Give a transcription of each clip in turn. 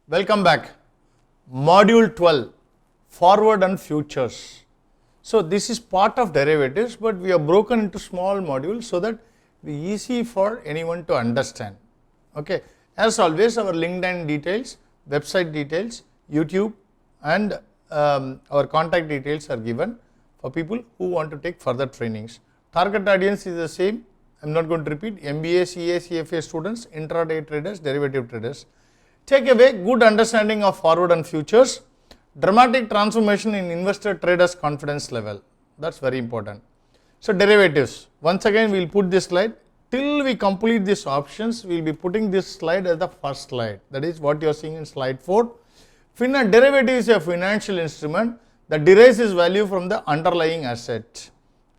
Welcome back. Module 12, Forward and Futures. So this is part of derivatives, but we have broken into small modules so that it will be easy for anyone to understand. Okay. As always, our LinkedIn details, website details, YouTube and our contact details are given for people who want to take further trainings. Target audience is the same. I am not going to repeat. MBA, CA, CFA students, intraday traders, derivative traders. Take away good understanding of forward and futures, dramatic transformation in investor traders confidence level. That's very important. So derivatives, once again we will put this slide. Till we complete these options, we will be putting this slide as the first slide. That is what you are seeing in slide 4. Derivative is a financial instrument that derives its value from the underlying asset.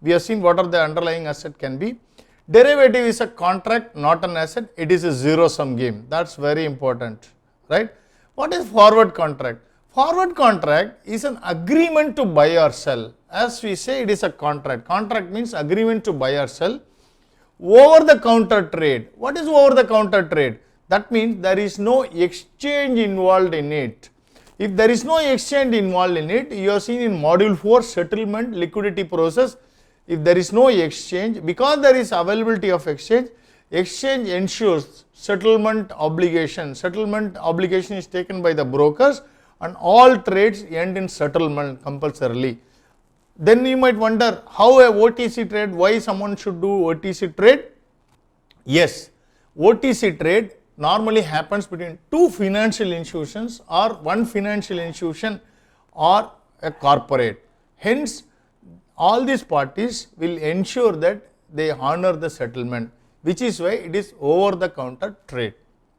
We have seen what are the underlying asset can be. Derivative is a contract, not an asset. It is a zero-sum game. That's very important, right? What is forward contract? Forward contract is an agreement to buy or sell. As we say, it is a contract. Contract means agreement to buy or sell. Over the counter trade. What is over the counter trade? That means there is no exchange involved in it. If there is no exchange involved in it, you have seen in module 4 settlement liquidity process. If there is no exchange, because there is availability of exchange, exchange ensures settlement obligation. Settlement obligation is taken by the brokers and all trades end in settlement compulsorily. Then you might wonder how a OTC trade, why someone should do OTC trade? Yes, OTC trade normally happens between two financial institutions or one financial institution or a corporate. Hence, all these parties will ensure that they honor the settlement, which is why it is over the counter trade.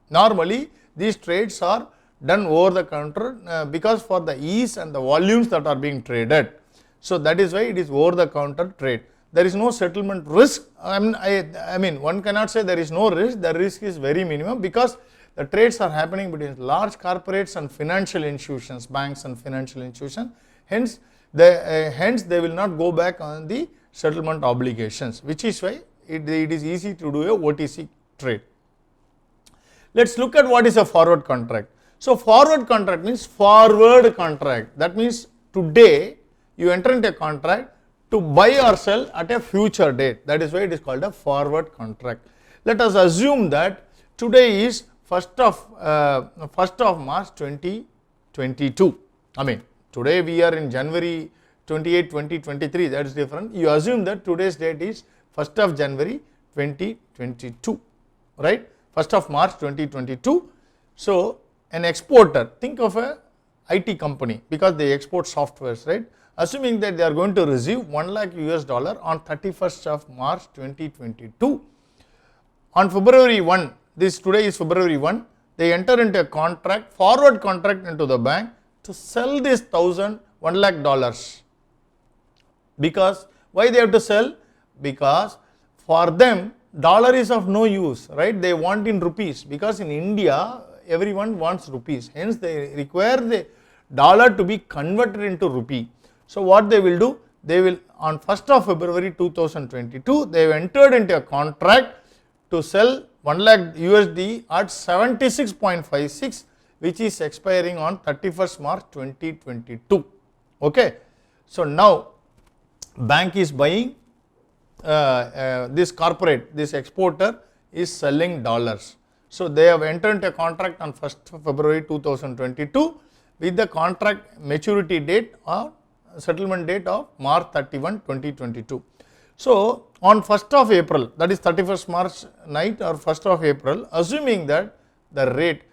Normally, these trades are done over the counter because for the ease and the volumes that are being traded. So that is why it is over the counter trade. There is no settlement risk. I mean, one cannot say there is no risk. The risk is very minimum because the trades are happening between large corporates and financial institutions, banks and financial institutions. Hence, they will not go back on the settlement obligations, which is why it is easy to do a OTC trade. Let's look at what is a forward contract. So forward contract means forward contract. That means today you enter into a contract to buy or sell at a future date. That is why it is called a forward contract. Let us assume that today is 1st of March 2022. I mean, today we are in January 28, 2023. That is different. You assume that today's date is 1st of January 2022, right? 1st of March 2022. So an exporter, think of a IT company because they export softwares, right? Assuming that they are going to receive $1 lakh on 31st of March 2022. On February 1, today is February 1, they enter into a contract, forward contract into the bank to sell this $1 lakh. Because, why they have to sell? Because for them, dollar is of no use, right? They want in rupees because in India, everyone wants rupees. Hence, they require the dollar to be converted into rupee. So what they will do, they will on 1st of February 2022, they have entered into a contract to sell $1 lakh at 76.56, which is expiring on 31st March 2022. Okay. So now bank is buying, this corporate, this exporter is selling dollars. So they have entered into a contract on 1st of February 2022 with the contract maturity date or settlement date of March 31, 2022. So on 1st of April, that is 31st March night or 1st of April, assuming that the rate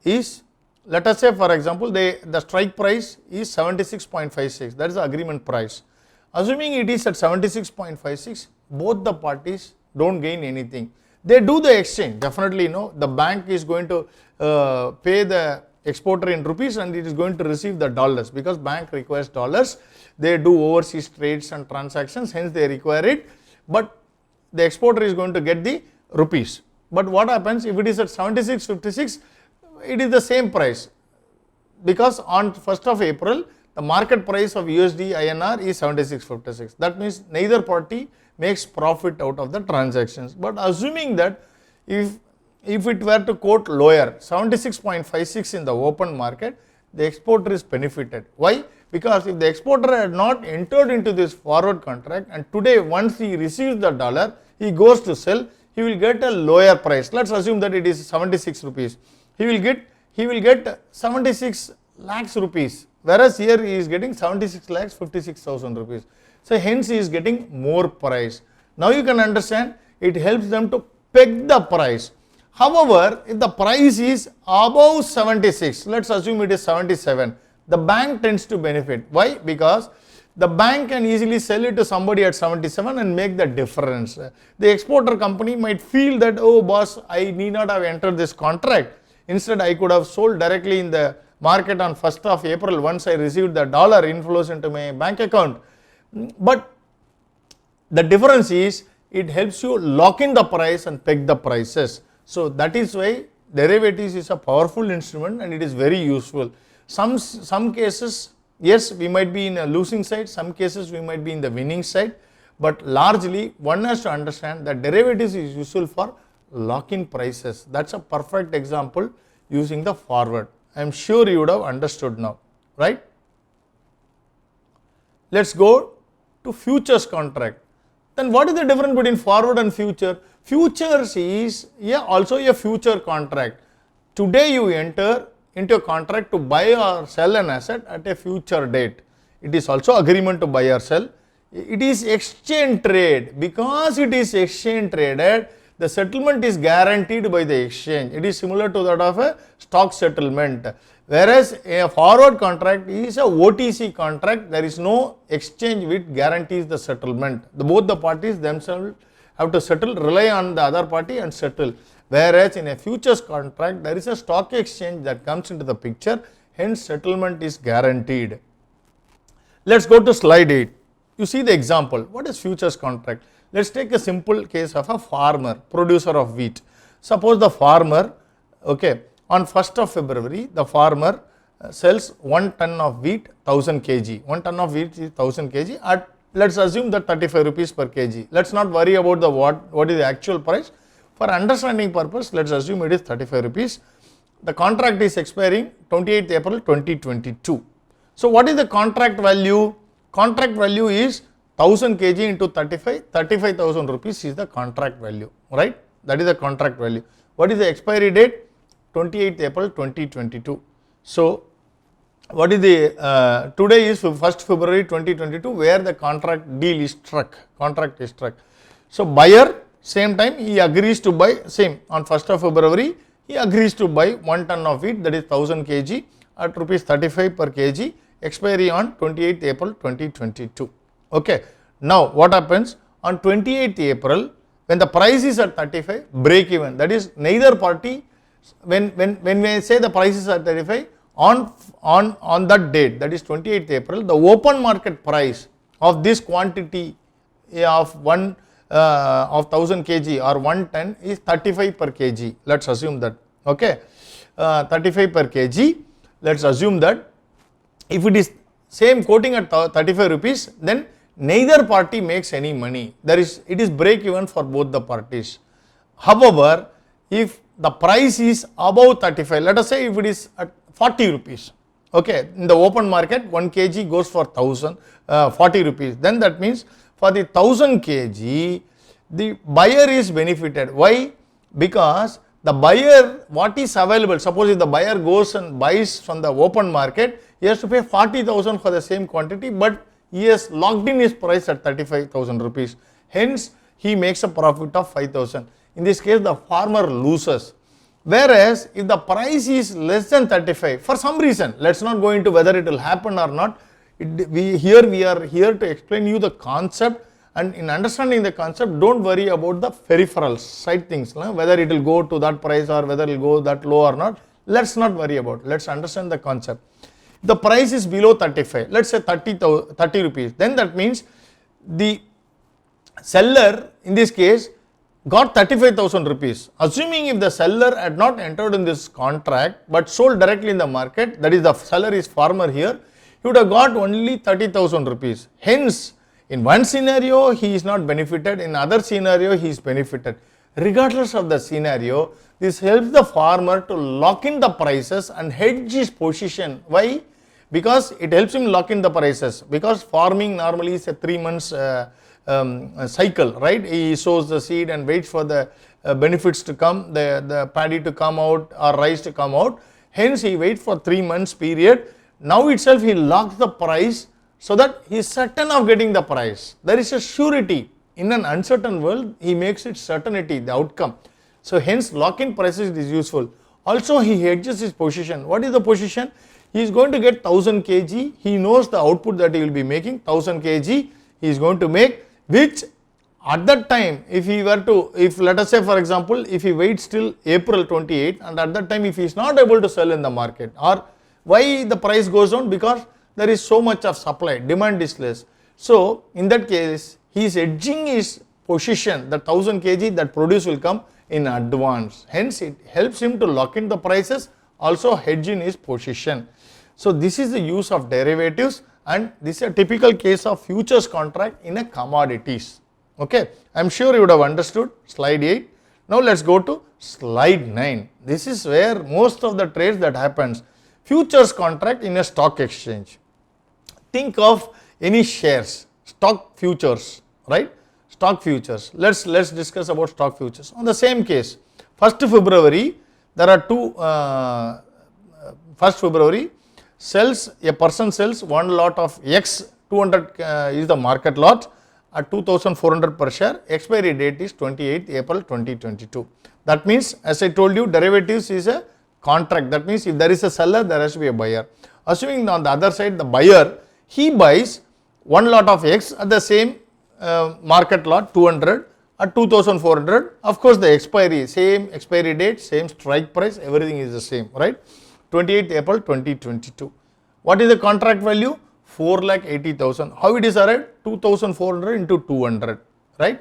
is, let us say for example, the strike price is 76.56, that is the agreement price. Assuming it is at 76.56, both the parties don't gain anything. They do the exchange, definitely the bank is going to pay the exporter in rupees and it is going to receive the dollars because bank requires dollars. They do overseas trades and transactions, hence they require it, but the exporter is going to get the rupees. But what happens if it is at 76.56, it is the same price because on 1st of April, the market price of USD INR is 76.56. That means neither party makes profit out of the transactions. But assuming that if if it were to quote lower 76.56 in the open market, the exporter is benefited. Why? Because if the exporter had not entered into this forward contract and today once he receives the dollar, he goes to sell, he will get a lower price. Let's assume that it is 76 rupees. He will get 76 lakhs rupees, whereas here he is getting 76 lakhs 56,000 rupees. So hence he is getting more price. Now you can understand, it helps them to peg the price. However, if the price is above 76, let's assume it is 77, the bank tends to benefit. Why? Because the bank can easily sell it to somebody at 77 and make the difference. The exporter company might feel that, oh boss, I need not have entered this contract. Instead, I could have sold directly in the market on 1st of April once I received the dollar inflows into my bank account. But the difference is, it helps you lock in the price and peg the prices. So that is why derivatives is a powerful instrument and it is very useful. Some cases, yes, we might be in a losing side, some cases we might be in the winning side, but largely one has to understand that derivatives is useful for lock-in prices. That's a perfect example using the forward. I am sure you would have understood now, right? Let's go to futures contract. Then what is the difference between forward and future? Futures is also a future contract. Today you enter into a contract to buy or sell an asset at a future date. It is also agreement to buy or sell. It is exchange trade. Because it is exchange traded, the settlement is guaranteed by the exchange. It is similar to that of a stock settlement. Whereas a forward contract is a OTC contract, there is no exchange which guarantees the settlement. Both the parties themselves have to settle, rely on the other party and settle. Whereas in a futures contract, there is a stock exchange that comes into the picture, hence settlement is guaranteed. Let's go to slide 8. You see the example. What is futures contract? Let's take a simple case of a farmer, producer of wheat. Suppose the farmer, on 1st of February, the farmer sells 1 ton of wheat, 1000 kg. 1 ton of wheat is 1000 kg at, let's assume that 35 rupees per kg. Let's not worry about the what is the actual price. For understanding purpose, let's assume it is 35 rupees. The contract is expiring 28th April 2022. So what is the contract value? Contract value is 1000 kg into 35,000 rupees is the contract value, right? That is the contract value. What is the expiry date? 28th April 2022. So what is the, today is 1st February 2022 where the contract deal is struck, contract is struck. So buyer, same time he agrees to buy, same on 1st of February, he agrees to buy 1 ton of wheat, that is 1000 kg at rupees 35 per kg, expiry on 28th April 2022. Okay. Now what happens on 28th April when the price is at 35, break even, that is neither party, when we say the price is at 35, on that date, that is 28th April, the open market price of this quantity of 1000 kg or 1 ton is 35 per kg. Let's assume that, 35 per kg. Let's assume that if it is same quoting at 35 rupees, then neither party makes any money. It is break even for both the parties. However, if the price is above 35, let us say if it is at 40 rupees, in the open market 1 kg goes for 40 rupees, then that means for the 1000 kg, the buyer is benefited. Why? Because the buyer, what is available, suppose if the buyer goes and buys from the open market, he has to pay 40,000 for the same quantity, but he has locked in his price at 35,000 rupees. Hence, he makes a profit of 5,000. In this case, the farmer loses. Whereas, if the price is less than 35, for some reason, let's not go into whether it will happen or not. We are here to explain you the concept, and in understanding the concept, don't worry about the peripherals, side things, whether it will go to that price or whether it will go that low or not. Let's not worry about it. Let's understand the concept. The price is below 35, let's say 30 rupees, then that means the seller in this case got 35,000 rupees. Assuming if the seller had not entered in this contract but sold directly in the market, that is the seller is farmer here, he would have got only 30,000 rupees. Hence, in one scenario he is not benefited, in other scenario he is benefited. Regardless of the scenario, this helps the farmer to lock in the prices and hedge his position. Why? Because it helps him lock in the prices, because farming normally is a 3 months cycle, right? He sows the seed and waits for the benefits to come, the paddy to come out or rice to come out. Hence he waits for 3 months period. Now itself he locks the price so that he is certain of getting the price. There is a surety. In an uncertain world, he makes it certainty, the outcome. So hence lock-in prices is useful. Also he hedges his position. What is the position? He is going to get 1000 kg. He knows the output that he will be making, 1000 kg he is going to make, which at that time, if he were to, if let us say for example, if he waits till April 28 and at that time if he is not able to sell in the market, or why the price goes down? Because there is so much of supply, demand is less. So in that case, he is hedging his position, the 1000 kg that produce will come in advance. Hence it helps him to lock in the prices, also hedge in his position. So this is the use of derivatives, and this is a typical case of futures contract in a commodities. Okay, I am sure you would have understood slide 8. Now let us go to slide 9. This is where most of the trades that happens. Futures contract in a stock exchange. Think of any shares, stock futures, right? Stock futures. Let's discuss about stock futures. On the same case, 1st February, there are two, 1st February, a person sells one lot of X, 200 is the market lot at 2400 per share. Expiry date is 28th April 2022. That means, as I told you, derivatives is a contract. That means if there is a seller, there has to be a buyer. Assuming on the other side, the buyer, he buys one lot of X at the same market lot 200 at 2400. Of course, the expiry, same expiry date, same strike price, everything is the same, right? 28th April 2022. What is the contract value? 4,80,000. How it is arrived? 2400 into 200, right?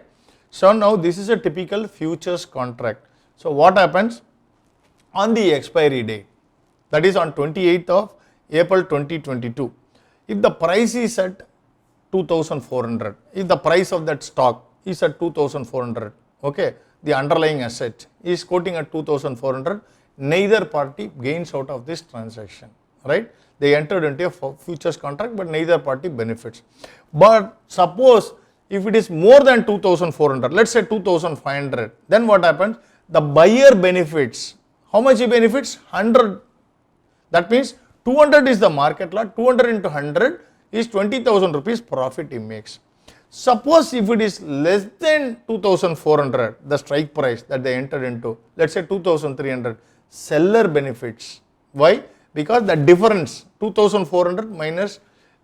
So now this is a typical futures contract. So what happens on the expiry date? That is on 28th of April 2022. If the price is at 2400, if the price of that stock is at 2400, okay, the underlying asset is quoting at 2400, neither party gains out of this transaction, right? They entered into a futures contract, but neither party benefits. But suppose if it is more than 2400, let's say 2500, then what happens? The buyer benefits. How much he benefits? 100. That means 200 is the market lot, 200 into 100 is 20,000 rupees profit he makes. Suppose if it is less than 2400, the strike price that they entered into, let's say 2300, seller benefits. Why? Because the difference 2400 minus,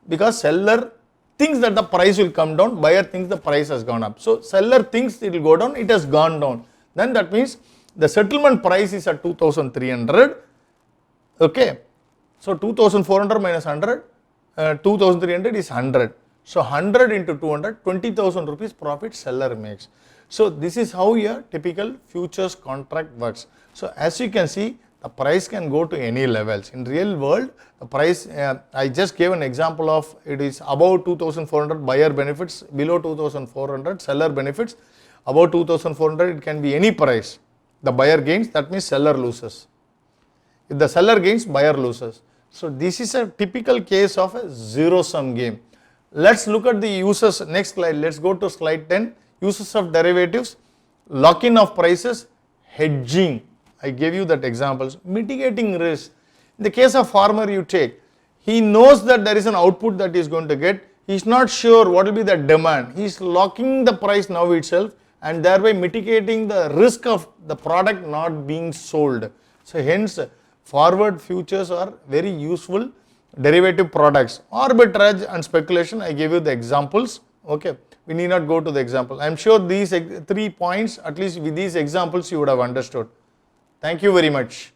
because seller thinks that the price will come down, buyer thinks the price has gone up. So seller thinks it will go down, it has gone down. Then that means the settlement price is at 2300. Okay. So 2400 minus 100, 2300 is 100. So 100 into 200, 20,000 rupees profit seller makes. So this is how your typical futures contract works. So as you can see, the price can go to any levels. In real world, the price, I just gave an example of it is above 2400 buyer benefits, below 2400 seller benefits. Above 2400 it can be any price. The buyer gains, that means seller loses. If the seller gains, buyer loses. So this is a typical case of a zero-sum game. Let's look at the uses. Next slide. Let's go to slide 10. Uses of derivatives, lock-in of prices, hedging. I gave you that examples. Mitigating risk. In the case of farmer you take, he knows that there is an output that he is going to get. He is not sure what will be the demand. He is locking the price now itself and thereby mitigating the risk of the product not being sold. So hence, forward futures are very useful derivative products. Arbitrage and speculation, I gave you the examples. Okay, we need not go to the example. I am sure these 3 points, at least with these examples, you would have understood. Thank you very much.